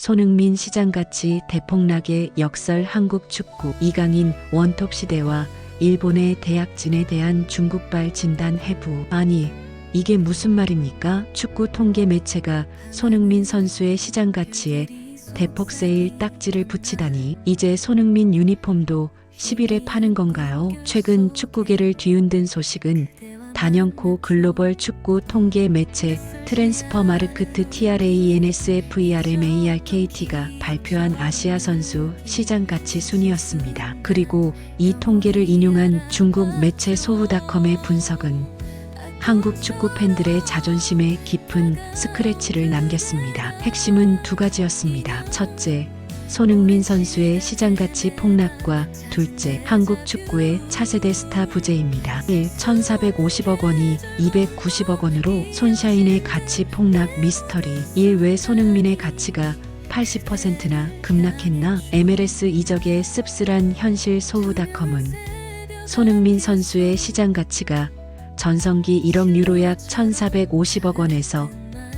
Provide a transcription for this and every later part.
손흥민 시장가치 대폭락의 역설 한국 축구 이강인 원톱 시대와 일본의 대약진에 대한 중국발 진단 해부. 아니, 이게 무슨 말입니까? 축구 통계 매체가 손흥민 선수의 시장가치에 대폭 세일 딱지를 붙이다니 이제 손흥민 유니폼도 10일에 파는 건가요? 최근 축구계를 뒤흔든 소식은 단연코 글로벌 축구 통계 매체 트랜스퍼마르크트 TRANSFERMARKT가 발표한 아시아 선수 시장가치 순위였습니다. 그리고 이 통계를 인용한 중국 매체 소후닷컴의 분석은 한국 축구 팬들의 자존심에 깊은 스크래치를 남겼습니다. 핵심은 두 가지였습니다. 첫째, 손흥민 선수의 시장가치 폭락과 둘째, 한국 축구의 차세대 스타 부재입니다. 1. 1,450억 원이 290억 원으로 손샤인의 가치 폭락 미스터리. 1. 왜 손흥민의 가치가 80%나 급락했나? MLS 이적의 씁쓸한 현실 소후닷컴은 손흥민 선수의 시장가치가 전성기 1억 유로 약 1,450억 원에서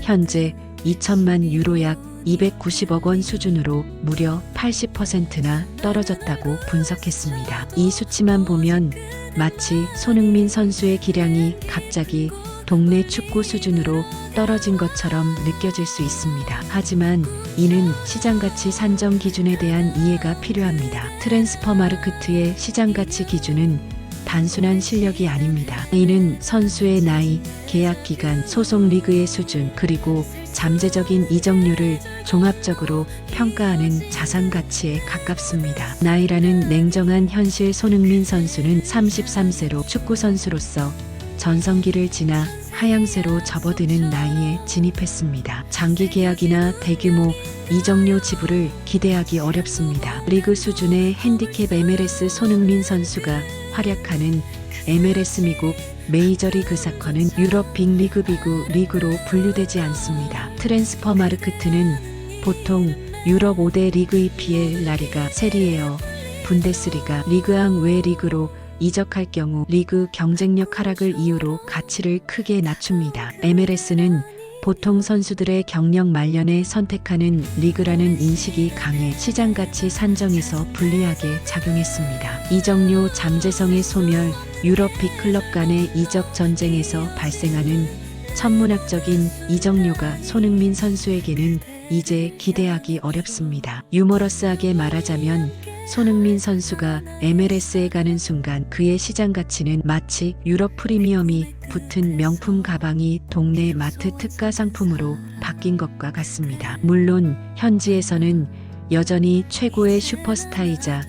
현재 2천만 유로 약 290억 원 수준으로 무려 80%나 떨어졌다고 분석했습니다. 이 수치만 보면 마치 손흥민 선수의 기량이 갑자기 동네 축구 수준으로 떨어진 것처럼 느껴질 수 있습니다. 하지만 이는 시장가치 산정 기준에 대한 이해가 필요합니다. 트랜스퍼마르크트의 시장가치 기준은 단순한 실력이 아닙니다. 이는 선수의 나이, 계약 기간, 소속 리그의 수준, 그리고 잠재적인 이적률을 종합적으로 평가하는 자산 가치에 가깝습니다. 나이라는 냉정한 현실. 손흥민 선수는 33세로 축구 선수로서 전성기를 지나 하향세로 접어드는 나이에 진입했습니다. 장기 계약이나 대규모 이적료 지불을 기대하기 어렵습니다. 리그 수준의 핸디캡 MLS 손흥민 선수가 활약하는 MLS 미국 메이저리그 사커는 유럽 빅리그 비구 리그로 분류되지 않습니다. 트랜스퍼마르크트는 보통 유럽 5대 리그 EPL, 라리가, 세리에어, 분데스리가, 리그앙 외 리그로 이적할 경우 리그 경쟁력 하락을 이유로 가치를 크게 낮춥니다. MLS는 보통 선수들의 경력 말년에 선택하는 리그라는 인식이 강해 시장가치 산정에서 불리하게 작용했습니다. 이적료 잠재성의 소멸. 유럽 빅클럽 간의 이적 전쟁에서 발생하는 천문학적인 이적료가 손흥민 선수에게는 이제 기대하기 어렵습니다. 유머러스하게 말하자면 손흥민 선수가 MLS에 가는 순간 그의 시장가치는 마치 유럽 프리미엄이 붙은 명품 가방이 동네 마트 특가 상품으로 바뀐 것과 같습니다. 물론 현지에서는 여전히 최고의 슈퍼스타이자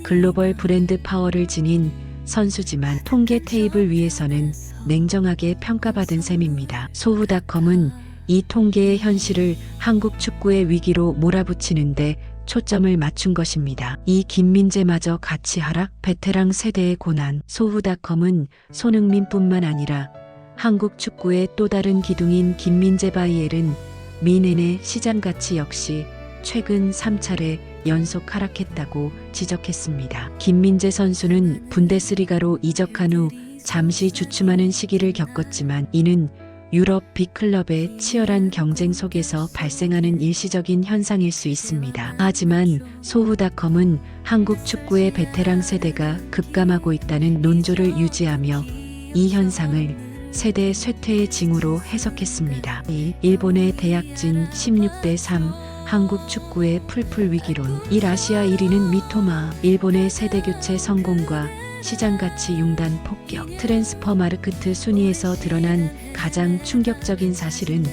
글로벌 브랜드 파워를 지닌 선수지만 통계 테이블 위에서는 냉정하게 평가받은 셈입니다. 소후닷컴은 이 통계의 현실을 한국 축구의 위기로 몰아붙이는데 초점을 맞춘 것입니다. 이 김민재마저 가치 하락, 베테랑 세대의 고난. 소후닷컴은 손흥민뿐만 아니라 한국 축구의 또 다른 기둥인 김민재, 바이에른, 미넨의 시장가치 역시 최근 3차례 연속 하락했다고 지적했습니다. 김민재 선수는 분데스리가로 이적한 후 잠시 주춤하는 시기를 겪었지만 이는 유럽 빅클럽의 치열한 경쟁 속에서 발생하는 일시적인 현상일 수 있습니다. 하지만 소후닷컴은 한국 축구의 베테랑 세대가 급감하고 있다는 논조를 유지하며 이 현상을 세대 쇠퇴의 징후로 해석했습니다. 일본의 대약진 16대 3 한국 축구의 풀풀 위기론. 1. 아시아 1위는 미토마. 일본의 세대교체 성공과 시장가치 융단 폭격. 트랜스퍼마르크트 순위에서 드러난 가장 충격적인 사실은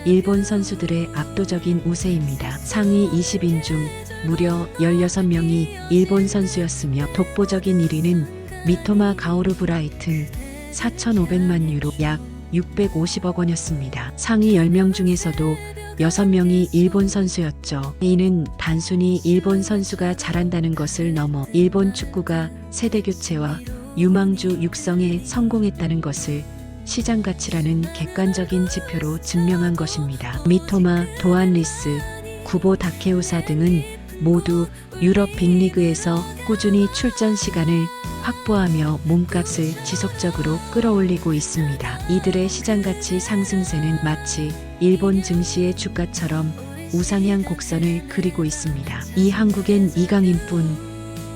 일본 선수들의 압도적인 우세입니다. 상위 20인 중 무려 16명이 일본 선수였으며 독보적인 1위는 미토마 가오루 브라이튼 4,500만 유로 약 650억 원이었습니다. 상위 10명 중에서도 6명이 일본 선수였죠. 이는 단순히 일본 선수가 잘한다는 것을 넘어 일본 축구가 세대교체와 유망주 육성에 성공했다는 것을 시장가치라는 객관적인 지표로 증명한 것입니다. 미토마, 도안 리스, 구보 다케우사 등은 모두 유럽 빅리그에서 꾸준히 출전 시간을 확보하며 몸값을 지속적으로 끌어올리고 있습니다. 이들의 시장가치 상승세는 마치 일본 증시의 주가처럼 우상향 곡선을 그리고 있습니다. 이 한국엔 이강인뿐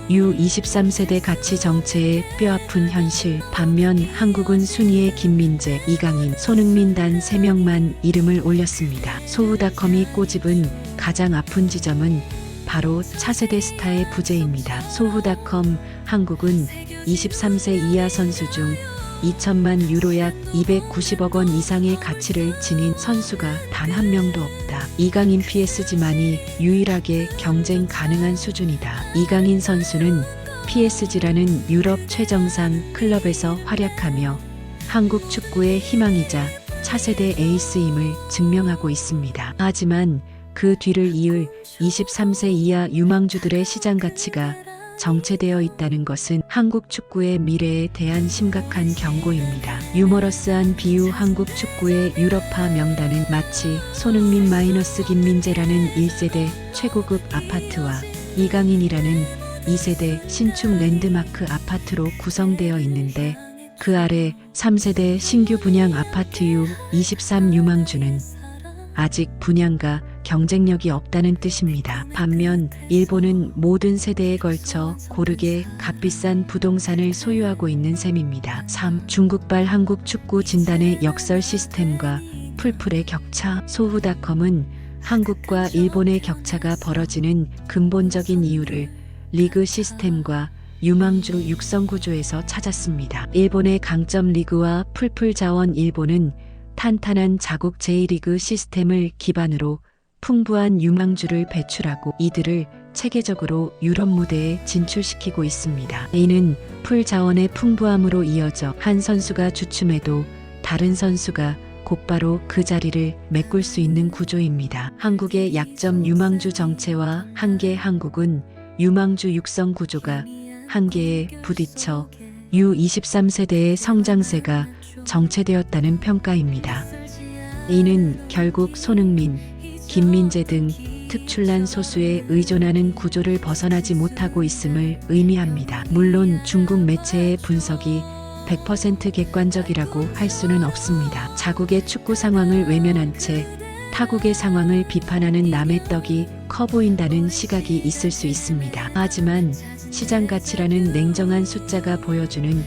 U23세대 가치 정체의 뼈아픈 현실. 반면 한국은 순위에 김민재, 이강인, 손흥민 단 3명만 이름을 올렸습니다. 소후닷컴이 꼬집은 가장 아픈 지점은 바로 차세대 스타의 부재입니다. 소후닷컴 한국은 23세 이하 선수 중 2천만 유로 약 290억 원 이상의 가치를 지닌 선수가 단 한 명도 없다. 이강인 PSG만이 유일하게 경쟁 가능한 수준이다. 이강인 선수는 PSG라는 유럽 최정상 클럽에서 활약하며 한국 축구의 희망이자 차세대 에이스임을 증명하고 있습니다. 하지만 그 뒤를 이을 23세 이하 유망주들의 시장 가치가 정체되어 있다는 것은 한국 축구의 미래에 대한 심각한 경고입니다. 유머러스한 비유. 한국 축구의 유럽파 명단은 마치 손흥민 김민재라는 1세대 최고급 아파트와 이강인이라는 2세대 신축 랜드마크 아파트로 구성되어 있는데, 그 아래 3세대 신규 분양 아파트 U23 유망주는 아직 분양가 경쟁력이 없다는 뜻입니다. 반면 일본은 모든 세대에 걸쳐 고르게 값비싼 부동산을 소유하고 있는 셈입니다. 3. 중국발 한국 축구 진단의 역설 시스템과 풀풀의 격차. 소후닷컴은 한국과 일본의 격차가 벌어지는 근본적인 이유를 리그 시스템과 유망주 육성 구조에서 찾았습니다. 일본의 강점 리그와 풀풀 자원. 일본은 탄탄한 자국 제1리그 시스템을 기반으로 풍부한 유망주를 배출하고 이들을 체계적으로 유럽 무대에 진출시키고 있습니다. 이는 풀 자원의 풍부함으로 이어져 한 선수가 주춤해도 다른 선수가 곧바로 그 자리를 메꿀 수 있는 구조입니다. 한국의 약점. 유망주 정체와 한계. 한국은 유망주 육성 구조가 한계에 부딪혀 U23세대의 성장세가 정체되었다는 평가입니다. 이는 결국 손흥민, 김민재 등 특출난 소수에 의존하는 구조를 벗어나지 못하고 있음을 의미합니다. 물론 중국 매체의 분석이 100% 객관적이라고 할 수는 없습니다. 자국의 축구 상황을 외면한 채 타국의 상황을 비판하는 남의 떡이 커 보인다는 시각이 있을 수 있습니다. 하지만 시장 가치라는 냉정한 숫자가 보여주는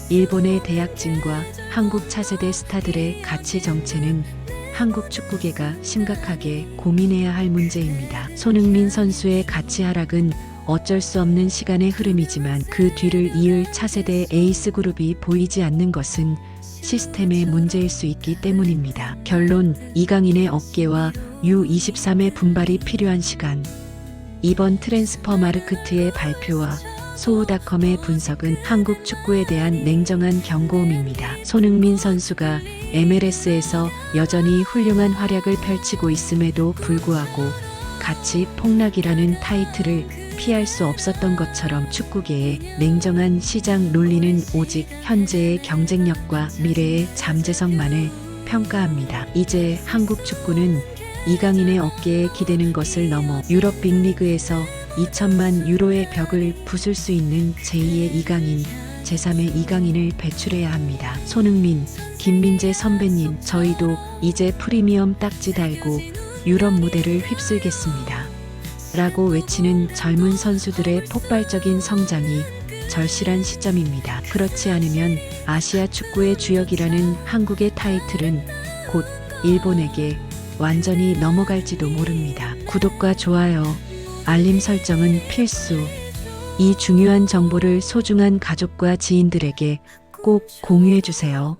일본의 대학진과 한국 차세대 스타들의 가치 정체는 한국 축구계가 심각하게 고민해야 할 문제입니다. 손흥민 선수의 가치 하락은 어쩔 수 없는 시간의 흐름이지만 그 뒤를 이을 차세대 에이스 그룹이 보이지 않는 것은 시스템의 문제일 수 있기 때문입니다. 결론. 이강인의 어깨와 U23의 분발이 필요한 시간. 이번 트랜스퍼 마르크트의 발표와 소후닷컴의 분석은 한국 축구에 대한 냉정한 경고음입니다. 손흥민 선수가 MLS에서 여전히 훌륭한 활약을 펼치고 있음에도 불구하고 가치 폭락이라는 타이틀을 피할 수 없었던 것처럼 축구계의 냉정한 시장 논리는 오직 현재의 경쟁력과 미래의 잠재성만을 평가합니다. 이제 한국 축구는 이강인의 어깨에 기대는 것을 넘어 유럽 빅리그에서 2천만 유로의 벽을 부술 수 있는 제2의 이강인, 제3의 이강인을 배출해야 합니다. 손흥민, 김민재 선배님, 저희도 이제 프리미엄 딱지 달고 유럽 무대를 휩쓸겠습니다. 라고 외치는 젊은 선수들의 폭발적인 성장이 절실한 시점입니다. 그렇지 않으면 아시아 축구의 주역이라는 한국의 타이틀은 곧 일본에게 완전히 넘어갈지도 모릅니다. 구독과 좋아요, 알림 설정은 필수. 이 중요한 정보를 소중한 가족과 지인들에게 꼭 공유해주세요.